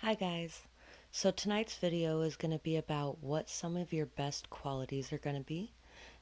Hi guys. So tonight's video is going to be about what some of your best qualities are going to be.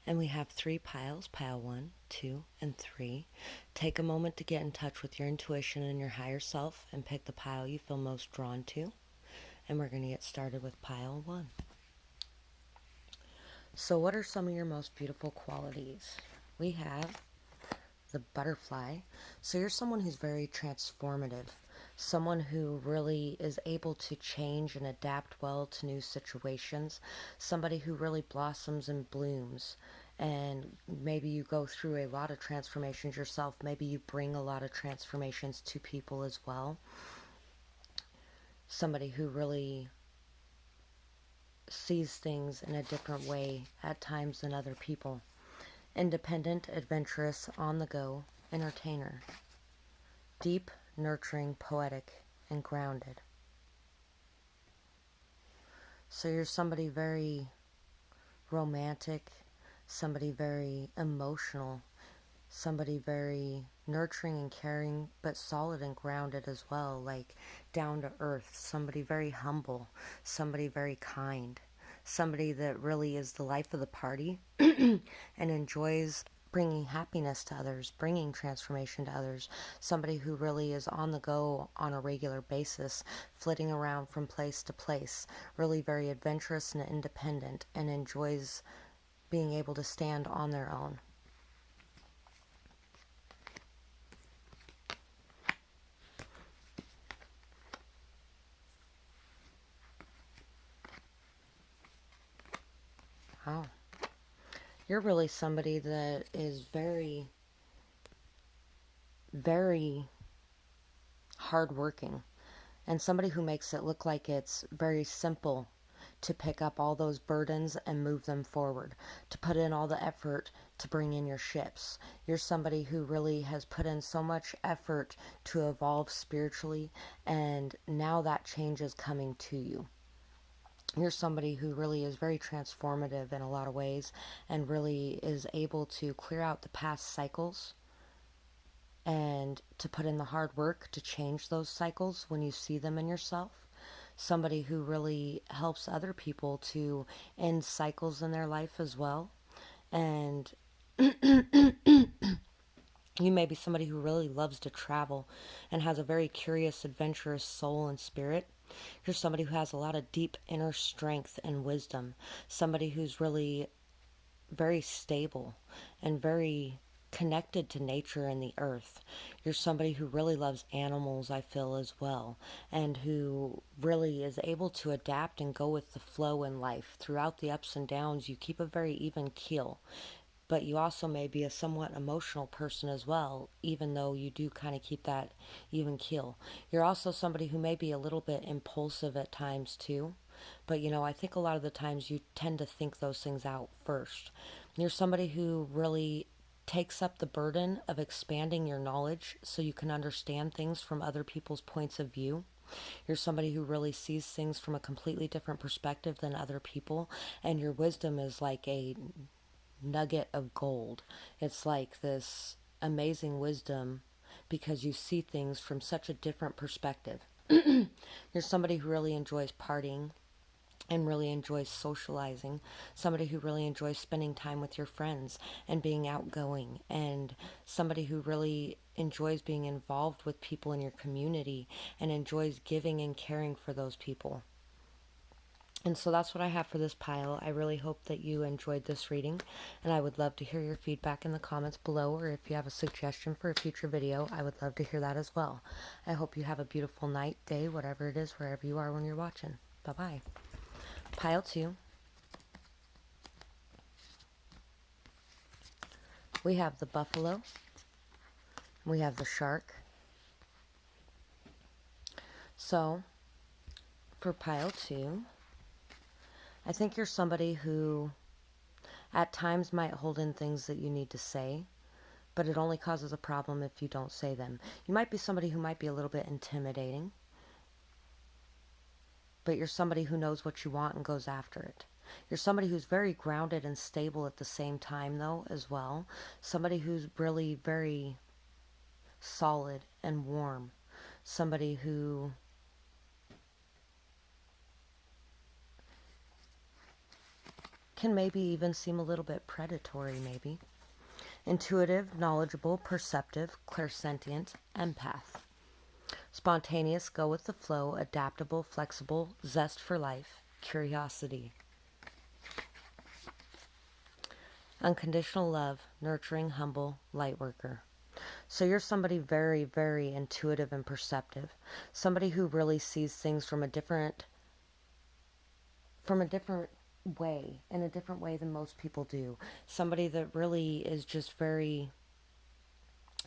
And we have 3 piles, pile 1, 2, and 3. Take a moment to get in touch with your intuition and your higher self and pick the pile you feel most drawn to. And we're going to get started with pile 1. So what are some of your most beautiful qualities? We have the butterfly. So you're someone who's very transformative, someone who really is able to change and adapt well to new situations, somebody who really blossoms and blooms. And maybe you go through a lot of transformations yourself. Maybe you bring a lot of transformations to people as well. Somebody who really sees things in a different way at times than other people. Independent, adventurous, on the go, entertainer. Deep, nurturing, poetic, and grounded. So you're somebody very romantic, somebody very emotional, somebody very nurturing and caring, but solid and grounded as well, like down to earth, somebody very humble, somebody very kind, somebody that really is the life of the party and enjoys bringing happiness to others, bringing transformation to others, somebody who really is on the go on a regular basis, flitting around from place to place, really very adventurous and independent, and enjoys being able to stand on their own. Wow. You're really somebody that is very, very hardworking, and somebody who makes it look like it's very simple to pick up all those burdens and move them forward, to put in all the effort to bring in your ships. You're somebody who really has put in so much effort to evolve spiritually, and now that change is coming to you. You're somebody who really is very transformative in a lot of ways and really is able to clear out the past cycles and to put in the hard work to change those cycles when you see them in yourself. Somebody who really helps other people to end cycles in their life as well. And you may be somebody who really loves to travel and has a very curious, adventurous soul and spirit. You're somebody who has a lot of deep inner strength and wisdom. Somebody who's really very stable and very connected to nature and the earth. You're somebody who really loves animals, I feel, as well, and who really is able to adapt and go with the flow in life. Throughout the ups and downs, you keep a very even keel. But you also may be a somewhat emotional person as well, even though you do kind of keep that even keel. You're also somebody who may be a little bit impulsive at times too. But I think a lot of the times you tend to think those things out first. You're somebody who really takes up the burden of expanding your knowledge so you can understand things from other people's points of view. You're somebody who really sees things from a completely different perspective than other people, and your wisdom is like a nugget of gold. It's like this amazing wisdom because you see things from such a different perspective. You're somebody who really enjoys partying and really enjoys socializing, somebody who really enjoys spending time with your friends and being outgoing, and somebody who really enjoys being involved with people in your community and enjoys giving and caring for those people. And so that's what I have for this pile. I really hope that you enjoyed this reading, and I would love to hear your feedback in the comments below, or if you have a suggestion for a future video, I would love to hear that as well. I hope you have a beautiful night, day, whatever it is, wherever you are when you're watching. Bye-bye. Pile 2. We have the buffalo. We have the shark. So, for pile 2, I think you're somebody who at times might hold in things that you need to say, but it only causes a problem if you don't say them. You might be somebody who might be a little bit intimidating, but you're somebody who knows what you want and goes after it. You're somebody who's very grounded and stable at the same time, though, as well. Somebody who's really very solid and warm. Somebody who can maybe even seem a little bit predatory, maybe. Intuitive, knowledgeable, perceptive, clairsentient, empath. Spontaneous, go with the flow, adaptable, flexible, zest for life, curiosity. Unconditional love, nurturing, humble, light worker. So you're somebody very, very intuitive and perceptive. Somebody who really sees things from a different way, in a different way than most people do. Somebody that really is just very,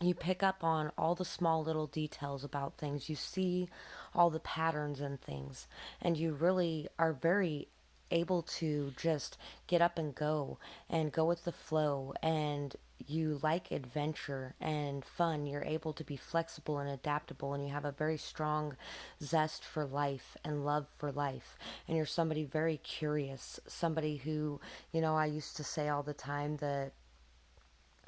you pick up on all the small little details about things. You see all the patterns and things, and you really are very able to just get up and go with the flow, and you like adventure and fun. You're able to be flexible and adaptable, and you have a very strong zest for life and love for life. And you're somebody very curious, somebody who, I used to say all the time that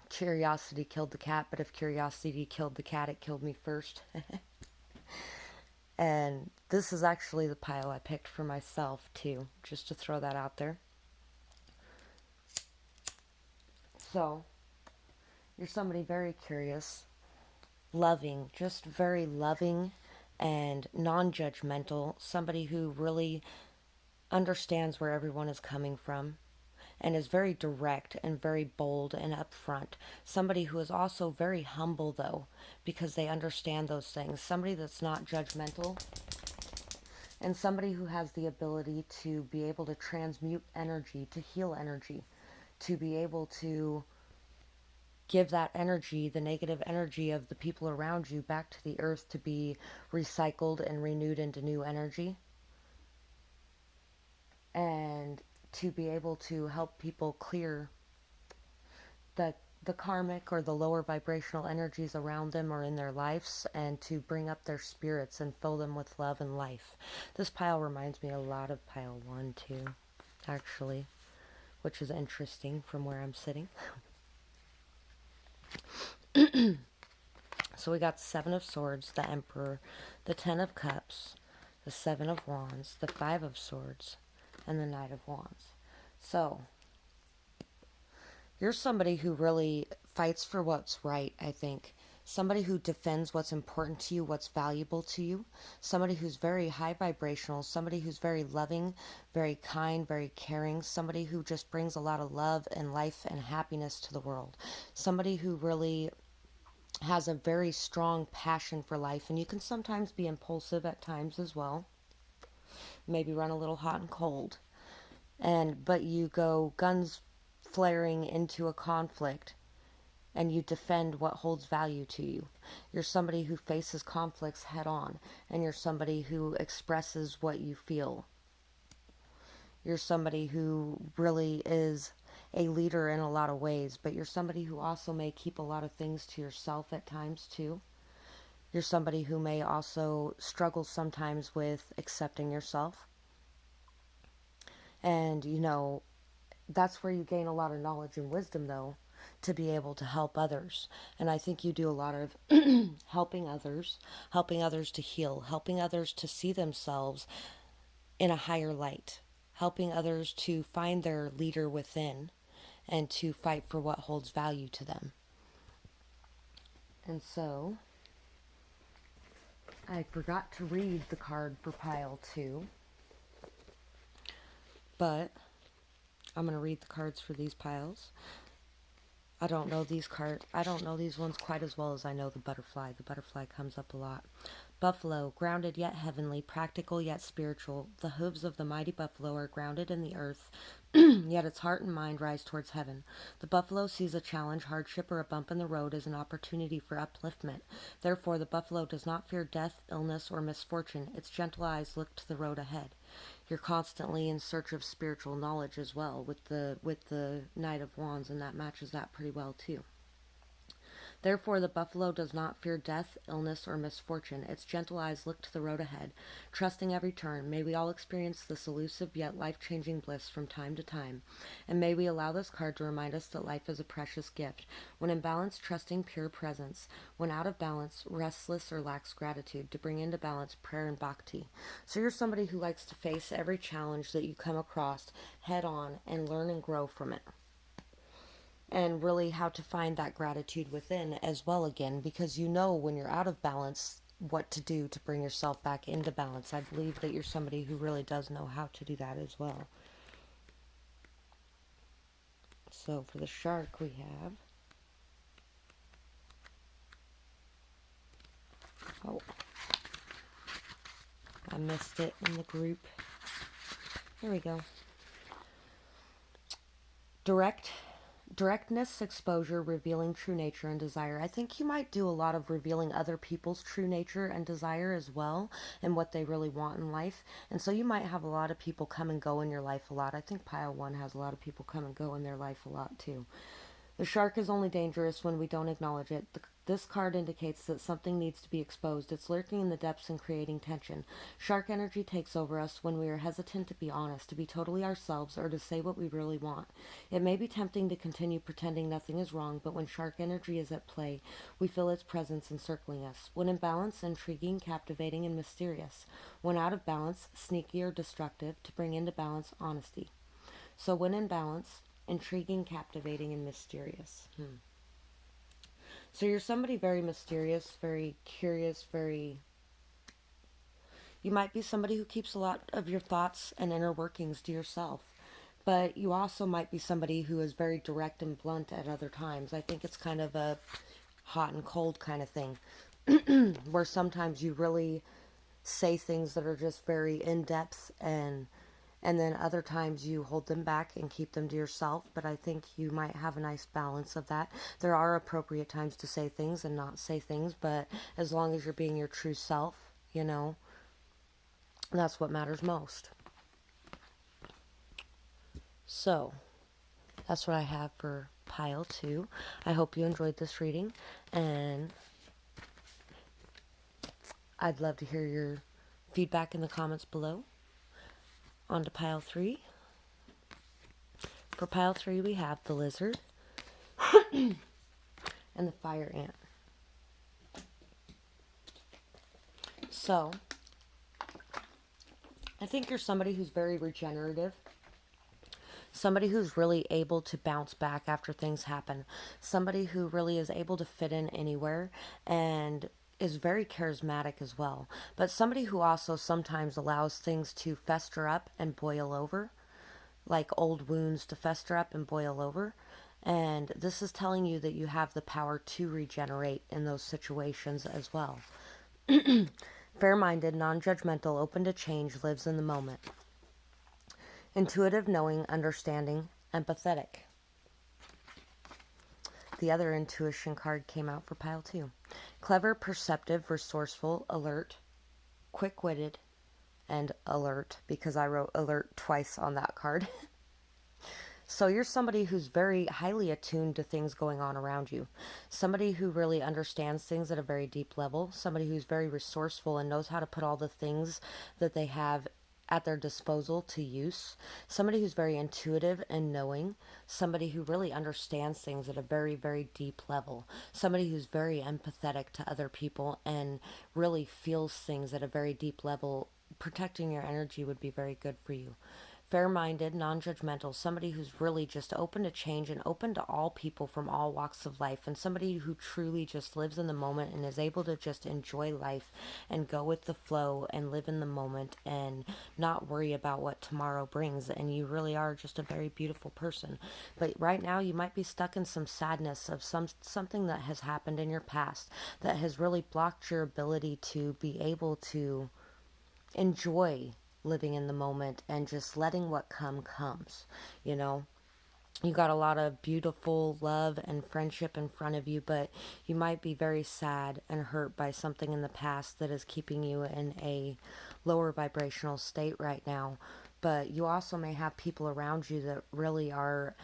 curiosity killed the cat, but if curiosity killed the cat, it killed me first. And this is actually the pile I picked for myself, too, just to throw that out there. So, you're somebody very curious, loving, just very loving and non judgmental, somebody who really understands where everyone is coming from, and is very direct and very bold and upfront. Somebody who is also very humble, though, because they understand those things. Somebody that's not judgmental, and somebody who has the ability to be able to transmute energy, to heal energy, to be able to give that energy, the negative energy of the people around you, back to the earth to be recycled and renewed into new energy. And to be able to help people clear the karmic or the lower vibrational energies around them or in their lives, and to bring up their spirits and fill them with love and life. This pile reminds me a lot of pile 1 too, actually, which is interesting from where I'm sitting. So we got 7 of Swords, the Emperor, the 10 of Cups, the 7 of Wands, the 5 of Swords, and the Knight of Wands. So you're somebody who really fights for what's right, I think. Somebody who defends what's important to you, what's valuable to you. Somebody who's very high vibrational. Somebody who's very loving, very kind, very caring. Somebody who just brings a lot of love and life and happiness to the world. Somebody who really has a very strong passion for life. And you can sometimes be impulsive at times as well. Maybe run a little hot and cold. But you go guns flaring into a conflict, and you defend what holds value to you. You're somebody who faces conflicts head on, and you're somebody who expresses what you feel. You're somebody who really is a leader in a lot of ways, but you're somebody who also may keep a lot of things to yourself at times too. You're somebody who may also struggle sometimes with accepting yourself. And, that's where you gain a lot of knowledge and wisdom, though, to be able to help others. And I think you do a lot of helping others to heal, helping others to see themselves in a higher light, helping others to find their leader within and to fight for what holds value to them. And so, I forgot to read the card for pile 2, but I'm going to read the cards for these piles. I don't know these ones quite as well as I know the butterfly. The butterfly comes up a lot. Buffalo, grounded yet heavenly, practical yet spiritual. The hooves of the mighty buffalo are grounded in the earth, yet its heart and mind rise towards heaven. The buffalo sees a challenge, hardship, or a bump in the road as an opportunity for upliftment. Therefore, the buffalo does not fear death, illness, or misfortune. Its gentle eyes look to the road ahead. You're constantly in search of spiritual knowledge as well with the Knight of Wands, and that matches that pretty well too. Therefore, the buffalo does not fear death, illness, or misfortune. Its gentle eyes look to the road ahead, trusting every turn. May we all experience this elusive yet life-changing bliss from time to time. And may we allow this card to remind us that life is a precious gift. When in balance, trusting pure presence. When out of balance, restless or lacks gratitude. To bring into balance, prayer and bhakti. So you're somebody who likes to face every challenge that you come across head on and learn and grow from it, and really how to find that gratitude within as well again, because you know when you're out of balance what to do to bring yourself back into balance. I believe that you're somebody who really does know how to do that as well. So for the shark we have, oh, I missed it in the group. There we go. Directness, exposure, revealing true nature and desire. I think you might do a lot of revealing other people's true nature and desire as well, and what they really want in life. And so you might have a lot of people come and go in your life a lot. I think pile 1 has a lot of people come and go in their life a lot too. The shark is only dangerous when we don't acknowledge it. This card indicates that something needs to be exposed. It's lurking in the depths and creating tension. Shark energy takes over us when we are hesitant to be honest, to be totally ourselves, or to say what we really want. It may be tempting to continue pretending nothing is wrong, but when shark energy is at play, we feel its presence encircling us. When in balance, intriguing, captivating, and mysterious. When out of balance, sneaky or destructive, to bring into balance honesty. So when in balance, intriguing, captivating, and mysterious. So you're somebody very mysterious, very curious, very... You might be somebody who keeps a lot of your thoughts and inner workings to yourself. But you also might be somebody who is very direct and blunt at other times. I think it's kind of a hot and cold kind of thing. Where sometimes you really say things that are just very in-depth, and then other times you hold them back and keep them to yourself. But I think you might have a nice balance of that. There are appropriate times to say things and not say things, but as long as you're being your true self, you know, that's what matters most. So that's what I have for pile 2. I hope you enjoyed this reading, and I'd love to hear your feedback in the comments below. On to pile 3. For pile 3, we have the lizard and the fire ant. So, I think you're somebody who's very regenerative. Somebody who's really able to bounce back after things happen. Somebody who really is able to fit in anywhere and is very charismatic as well. But somebody who also sometimes allows things to fester up and boil over, like old wounds to fester up and boil over. And this is telling you that you have the power to regenerate in those situations as well. Fair-minded, non-judgmental, open to change, lives in the moment. Intuitive, knowing, understanding, empathetic. The other intuition card came out for pile 2. Clever, perceptive, resourceful, alert, quick-witted, and alert, because I wrote alert twice on that card. So you're somebody who's very highly attuned to things going on around you. Somebody who really understands things at a very deep level. Somebody who's very resourceful and knows how to put all the things that they have at their disposal to use. Somebody who's very intuitive and knowing. Somebody who really understands things at a very, very deep level. Somebody who's very empathetic to other people and really feels things at a very deep level. Protecting your energy would be very good for you. Fair-minded, non-judgmental, somebody who's really just open to change and open to all people from all walks of life, and somebody who truly just lives in the moment and is able to just enjoy life and go with the flow and live in the moment and not worry about what tomorrow brings. And you really are just a very beautiful person. But right now you might be stuck in some sadness of something that has happened in your past that has really blocked your ability to be able to enjoy living in the moment and just letting what comes, you know. You got a lot of beautiful love and friendship in front of you, but you might be very sad and hurt by something in the past that is keeping you in a lower vibrational state right now. But you also may have people around you that really are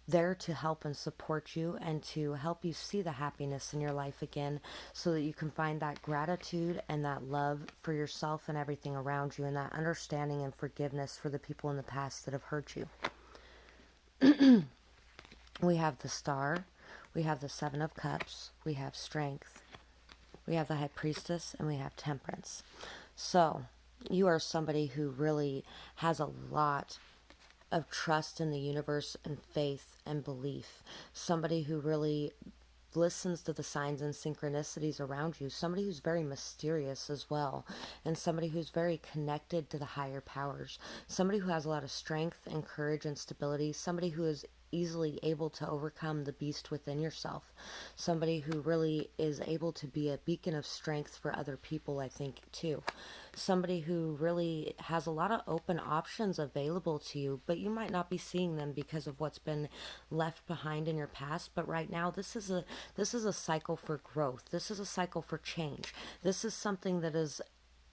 there to help and support you and to help you see the happiness in your life again, so that you can find that gratitude and that love for yourself and everything around you, and that understanding and forgiveness for the people in the past that have hurt you. We have the Star, we have the Seven of Cups, we have Strength, we have the High Priestess, and we have Temperance. So you are somebody who really has a lot of trust in the universe and faith and belief. Somebody who really listens to the signs and synchronicities around you. Somebody who's very mysterious as well. And somebody who's very connected to the higher powers. Somebody who has a lot of strength and courage and stability. Somebody who is easily able to overcome the beast within yourself. Somebody who really is able to be a beacon of strength for other people, I think, too. Somebody who really has a lot of open options available to you, but you might not be seeing them because of what's been left behind in your past. But right now, this is a cycle for growth. This is a cycle for change. This is something that is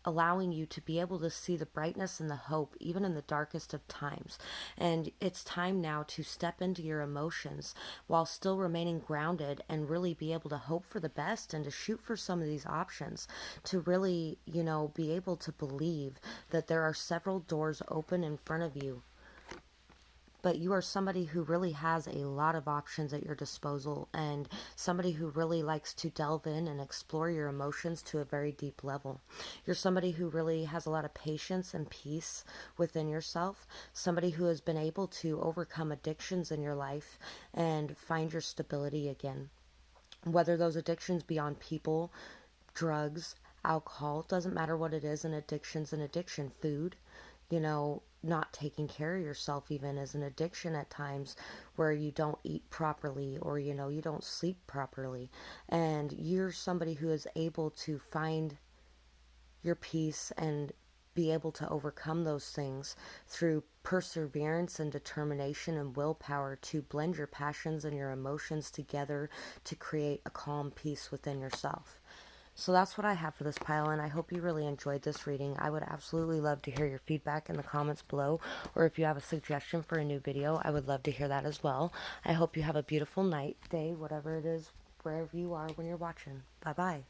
allowing you to be able to see the brightness and the hope even in the darkest of times. And it's time now to step into your emotions while still remaining grounded and really be able to hope for the best and to shoot for some of these options, to really, be able to believe that there are several doors open in front of you. But you are somebody who really has a lot of options at your disposal, and somebody who really likes to delve in and explore your emotions to a very deep level. You're somebody who really has a lot of patience and peace within yourself, somebody who has been able to overcome addictions in your life and find your stability again. Whether those addictions be on people, drugs, alcohol, doesn't matter what it is. An addiction's an addiction. Food, not taking care of yourself even is an addiction at times, where you don't eat properly, or you don't sleep properly. And you're somebody who is able to find your peace and be able to overcome those things through perseverance and determination and willpower, to blend your passions and your emotions together to create a calm peace within yourself. So that's what I have for this pile, and I hope you really enjoyed this reading. I would absolutely love to hear your feedback in the comments below, or if you have a suggestion for a new video, I would love to hear that as well. I hope you have a beautiful night, day, whatever it is, wherever you are when you're watching. Bye-bye.